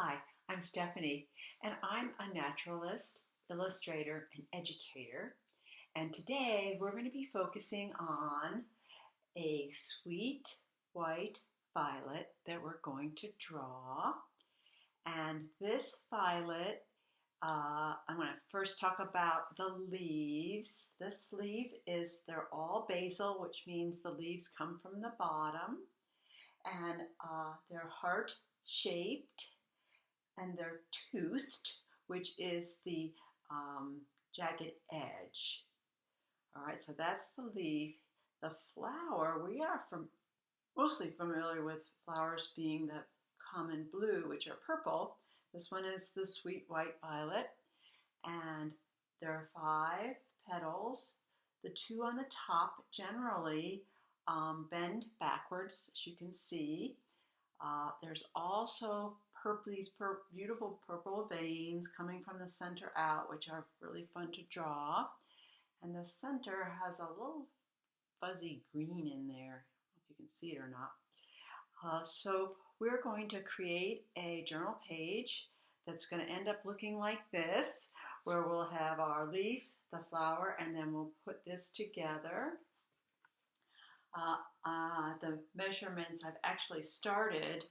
Hi, I'm Stephanie, and I'm a naturalist, illustrator, and educator. And today we're going to be focusing on a sweet white violet that we're going to draw. And this violet, I'm going to first talk about the leaves. This leaf they're all basal, which means the leaves come from the bottom. And they're heart shaped and they're toothed, which is the jagged edge. All right, so that's the leaf. The flower, we are mostly familiar with flowers being the common blue, which are purple. This one is the sweet white violet, and there are 5 petals. The 2 on the top generally bend backwards, as you can see. There's also beautiful purple veins coming from the center out, which are really fun to draw. And the center has a little fuzzy green in there. I don't know if you can see it or not. So we're going to create a journal page that's going to end up looking like this, where we'll have our leaf, the flower, and then we'll put this together. The measurements, I've actually started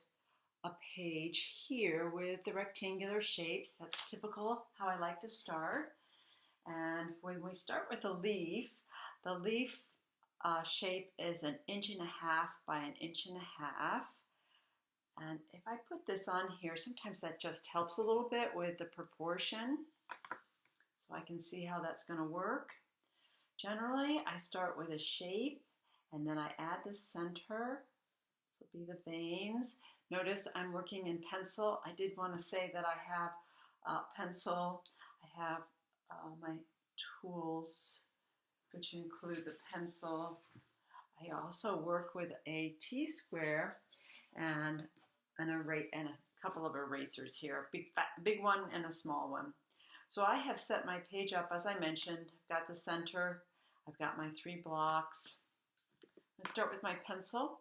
a page here with the rectangular shapes. That's typical how I like to start. And when we start with the leaf shape is 1.5 inches by 1.5 inches. And if I put this on here, sometimes that just helps a little bit with the proportion, so I can see how that's going to work. Generally, I start with a shape and then I add the center. This will be the veins. Notice I'm working in pencil. I did want to say that I have pencil. I have my tools, which include the pencil. I also work with a T-square and a couple of erasers here, a big one and a small one. So I have set my page up, as I mentioned. I've got the center. I've got my 3 blocks. I'm going to start with my pencil.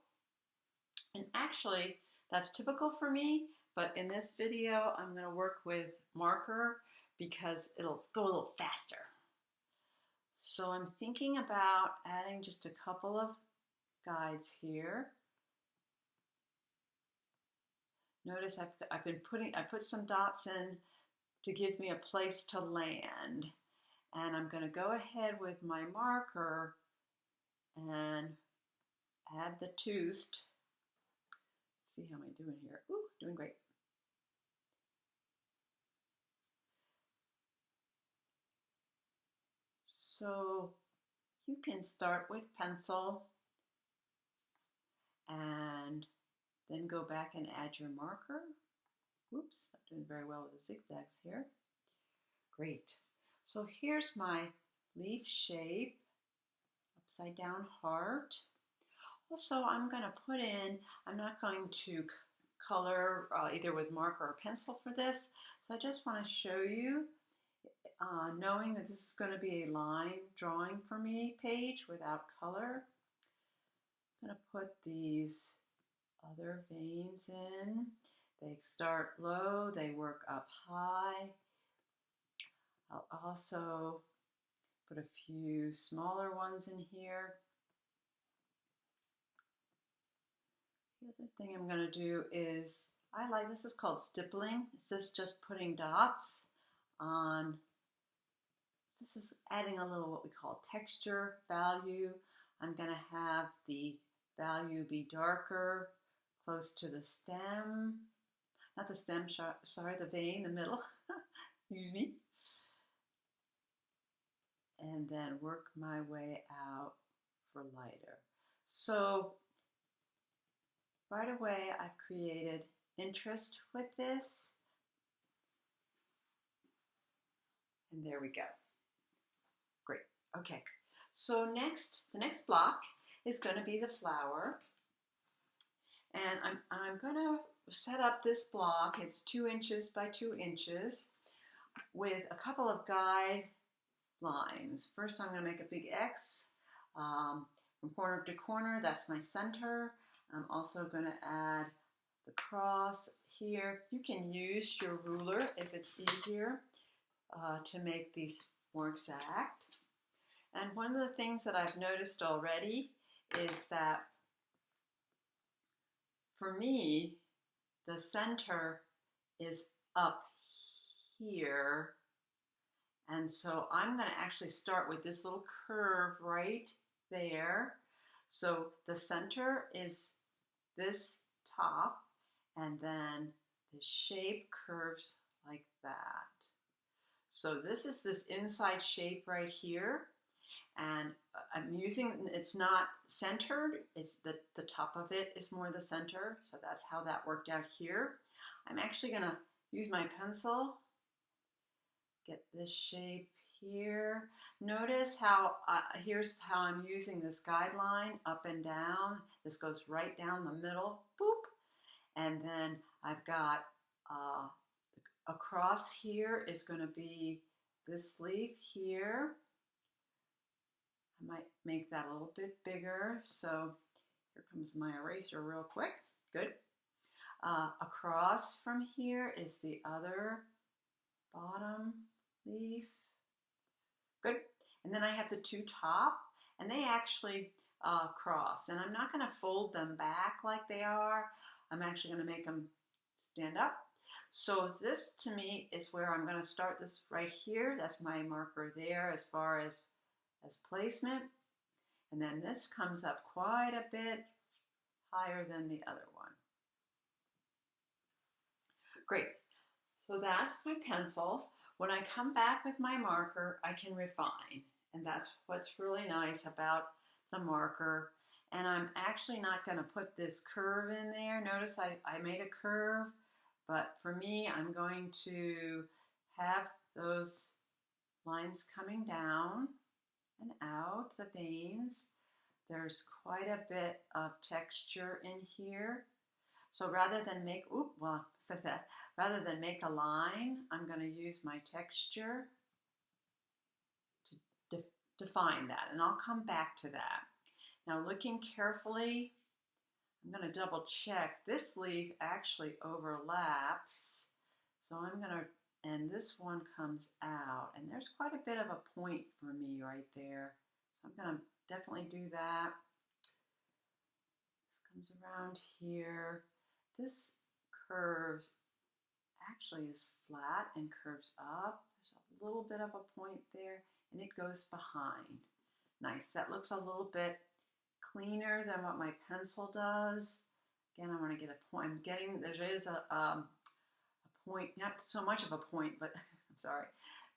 And actually, that's typical for me, but in this video, I'm going to work with marker because it'll go a little faster. So I'm thinking about adding just a couple of guides here. Notice I put some dots in to give me a place to land. And I'm going to go ahead with my marker and add the toothed. See how am I doing here? Ooh, doing great. So you can start with pencil and then go back and add your marker. Oops, I'm doing very well with the zigzags here. Great. So here's my leaf shape, upside down heart. Also, I'm going to put in, I'm not going to color either with marker or pencil for this. So I just want to show you, knowing that this is going to be a line drawing for me page without color. I'm going to put these other veins in. They start low, they work up high. I'll also put a few smaller ones in here. The other thing I'm going to do is, this is called stippling. It's just putting dots on. This is adding a little what we call texture, value. I'm going to have the value be darker, close to the stem. Not the stem, sorry, the vein, the middle. Excuse me. And then work my way out for lighter. So right away, I've created interest with this. And there we go. Great. Okay. So the next block is going to be the flower. And I'm going to set up this block. It's 2 inches by 2 inches with a couple of guide lines. First, I'm going to make a big X from corner to corner. That's my center. I'm also going to add the cross here. You can use your ruler if it's easier to make these more exact. And one of the things that I've noticed already is that for me, the center is up here. And so I'm going to actually start with this little curve right there. So the center is this top, and then the shape curves like that. So this is this inside shape right here. And I'm using, it's not centered, it's the top of it is more the center. So that's how that worked out here. I'm actually going to use my pencil, get this shape here. Notice how, here's how I'm using this guideline up and down. This goes right down the middle, boop. And then I've got across here is going to be this leaf here. I might make that a little bit bigger. So here comes my eraser real quick. Good. Across from here is the other bottom leaf. Good. And then I have the two top, and they actually cross. And I'm not going to fold them back like they are. I'm actually going to make them stand up. So this to me is where I'm going to start this right here. That's my marker there as far as placement. And then this comes up quite a bit higher than the other one. Great. So that's my pencil. When I come back with my marker, I can refine. And that's what's really nice about the marker. And I'm actually not going to put this curve in there. Notice I made a curve, but for me, I'm going to have those lines coming down and out, the veins. There's quite a bit of texture in here. So rather than make, rather than make a line, I'm going to use my texture to define that, and I'll come back to that. Now looking carefully, I'm going to double check. This leaf actually overlaps, so I'm going to, and this one comes out, and there's quite a bit of a point for me right there. So I'm going to definitely do that. This comes around here. This curves, actually is flat and curves up. There's a little bit of a point there, and it goes behind. Nice. That looks a little bit cleaner than what my pencil does. Again, I want to get a point. I'm getting, there is a point, not so much of a point, but I'm sorry.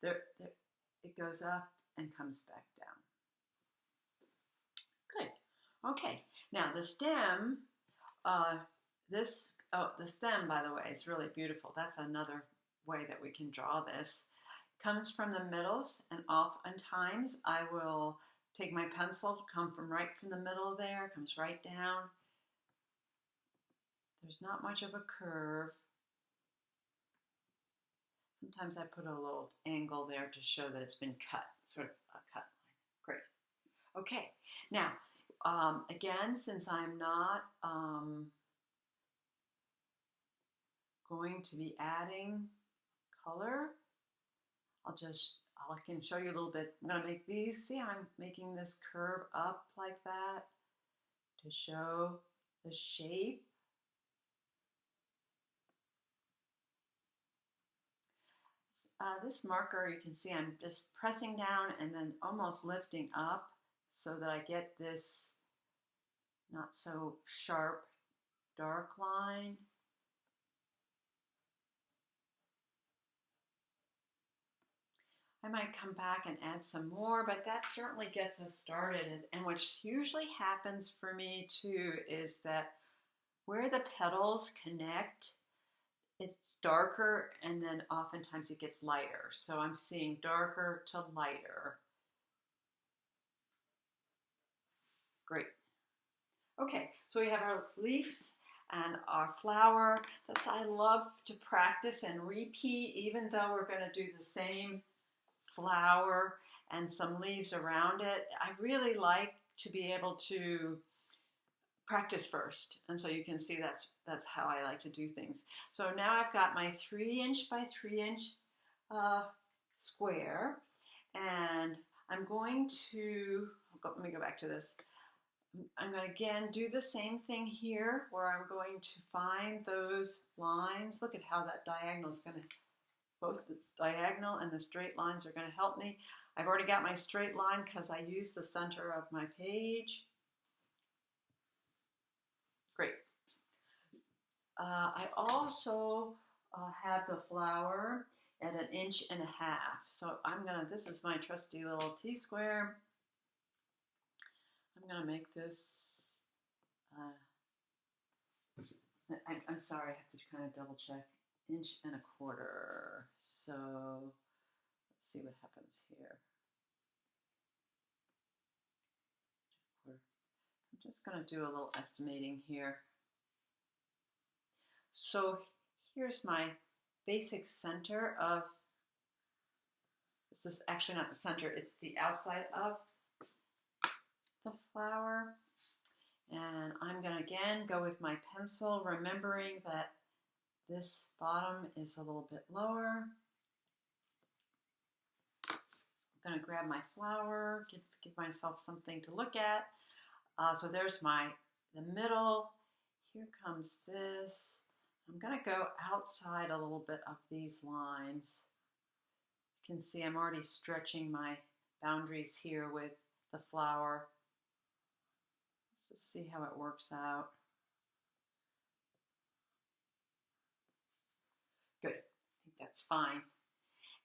It goes up and comes back down. Good. Okay. Now the stem, the stem, by the way, is really beautiful. That's another way that we can draw this. Comes from the middles, and oftentimes I will take my pencil, come from right from the middle there, comes right down. There's not much of a curve. Sometimes I put a little angle there to show that it's been cut, sort of a cut line. Great. Okay, now, again, since I'm not going to be adding color, I can show you a little bit. I'm going to make these, see how I'm making this curve up like that to show the shape. This marker, you can see I'm just pressing down and then almost lifting up so that I get this not so sharp dark line. I might come back and add some more, but that certainly gets us started. And what usually happens for me too is that where the petals connect, it's darker, and then oftentimes it gets lighter. So I'm seeing darker to lighter. Great. Okay, so we have our leaf and our flower. I love to practice and repeat, even though we're going to do the same flower and some leaves around it. I really like to be able to practice first. And so you can see that's how I like to do things. So now I've got my 3" by 3" square, and I'm going to, let me go back to this. I'm going to again do the same thing here where I'm going to find those lines. Look at how that diagonal is going to, both the diagonal and the straight lines are going to help me. I've already got my straight line because I use the center of my page. Great. I also have the flower at 1.5 inches. So I'm gonna, this is my trusty little T-square. I'm gonna make this, I'm sorry, I have to kind of double check, 1.25 inches. So let's see what happens here. I'm just gonna do a little estimating here. So here's my basic center of, this is actually not the center, it's the outside of the flower. And I'm going to again go with my pencil, remembering that this bottom is a little bit lower. I'm going to grab my flower, give myself something to look at. So there's the middle. Here comes this. I'm going to go outside a little bit of these lines. You can see I'm already stretching my boundaries here with the flower. Let's just see how it works out. Good, I think that's fine.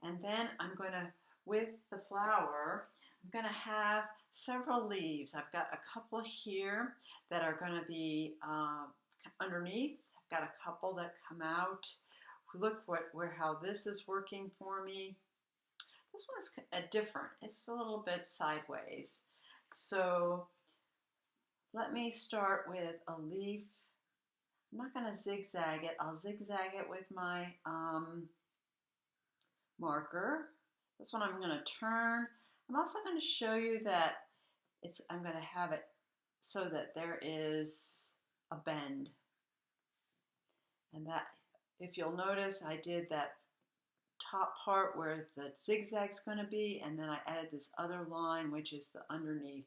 And then I'm going to, with the flower, I'm going to have several leaves. I've got a couple here that are going to be underneath. I've got a couple that come out. Look how this is working for me. This one's different. It's a little bit sideways. So let me start with a leaf. I'm not going to zigzag it. I'll zigzag it with my marker. This one I'm going to turn. I'm also going to show you that I'm going to have it so that there is a bend. And that, if you'll notice, I did that top part where the zigzag's going to be, and then I added this other line, which is the underneath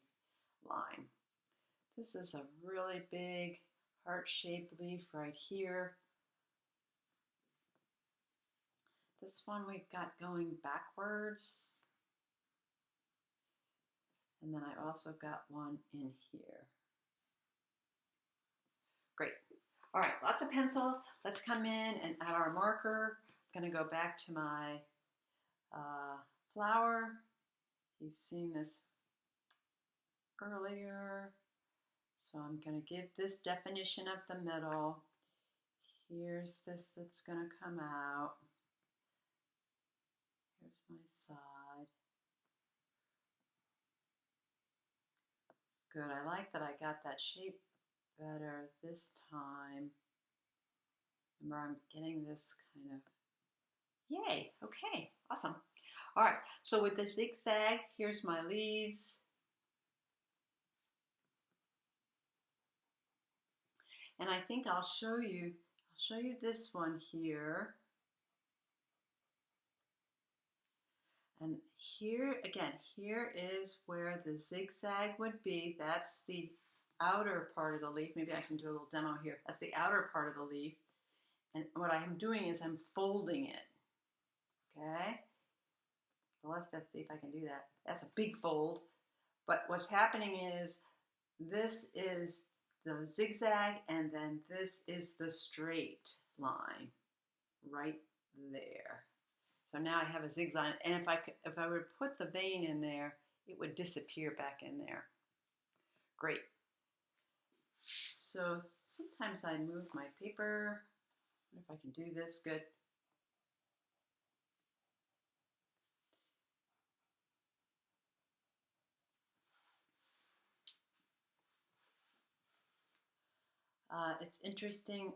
line. This is a really big heart-shaped leaf right here. This one we've got going backwards. And then I also got one in here. Great. All right, lots of pencil. Let's come in and add our marker. I'm going to go back to my flower. You've seen this earlier. So I'm going to give this definition of the middle. Here's this that's going to come out. Here's my side. Good, I like that I got that shape better this time. Remember, I'm getting this kind of, yay, okay, awesome. All right, so with the zigzag, here's my leaves. And I think I'll show you this one here. And here, again, here is where the zigzag would be. That's the outer part of the leaf. Maybe I can do a little demo here. That's the outer part of the leaf. And what I am doing is I'm folding it, okay? So let's just see if I can do that. That's a big fold. But what's happening is this is the zigzag, and then this is the straight line right there. So now I have a zigzag, and if I would put the vein in there, it would disappear back in there. Great. So sometimes I move my paper. I wonder if I can do this good. It's interesting.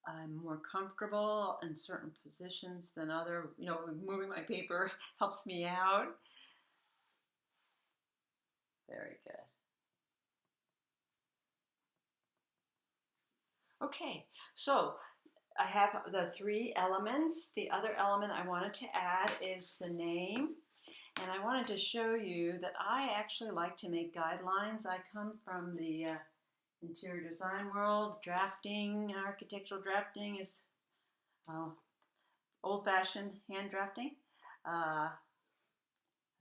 I'm more comfortable in certain positions than other. Moving my paper helps me out. Very good. Okay, so I have the three elements. The other element I wanted to add is the name. And I wanted to show you that I actually like to make guidelines. I come from the interior design world. Drafting, architectural drafting is old-fashioned hand drafting. I've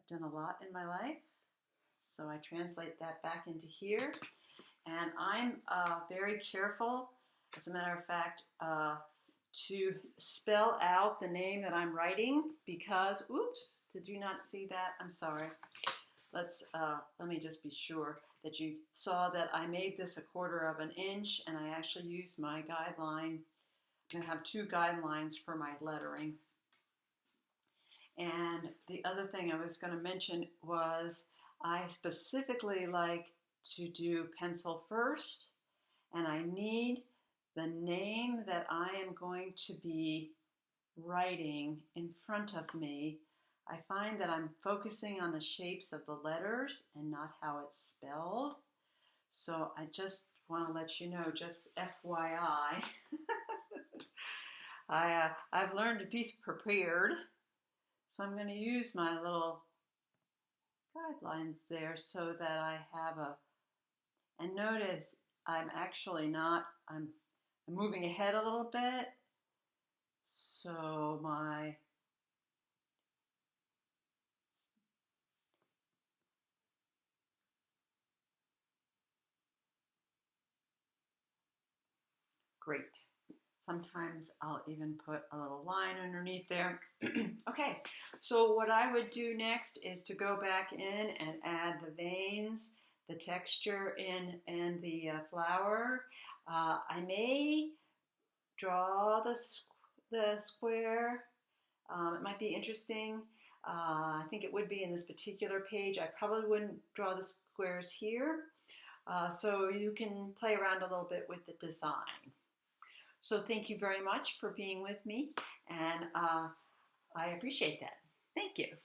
done a lot in my life, so I translate that back into here. And I'm very careful, as a matter of fact, to spell out the name that I'm writing because, oops, did you not see that? I'm sorry. Let me just be sure that you saw that I made this 1/4 inch and I actually used my guideline. I'm gonna have 2 guidelines for my lettering. And the other thing I was gonna mention was I specifically like to do pencil first, and I need the name that I am going to be writing in front of me. I find that I'm focusing on the shapes of the letters and not how it's spelled. So I just want to let you know, just FYI, I've learned to be prepared. So I'm going to use my little guidelines there so that I have and notice I'm actually not, I'm moving ahead a little bit. So great. Sometimes I'll even put a little line underneath there. Okay, so what I would do next is to go back in and add the veins, the texture and the flower. I may draw the square. It might be interesting. I think it would be in this particular page. I probably wouldn't draw the squares here. So you can play around a little bit with the design. So thank you very much for being with me, and I appreciate that. Thank you.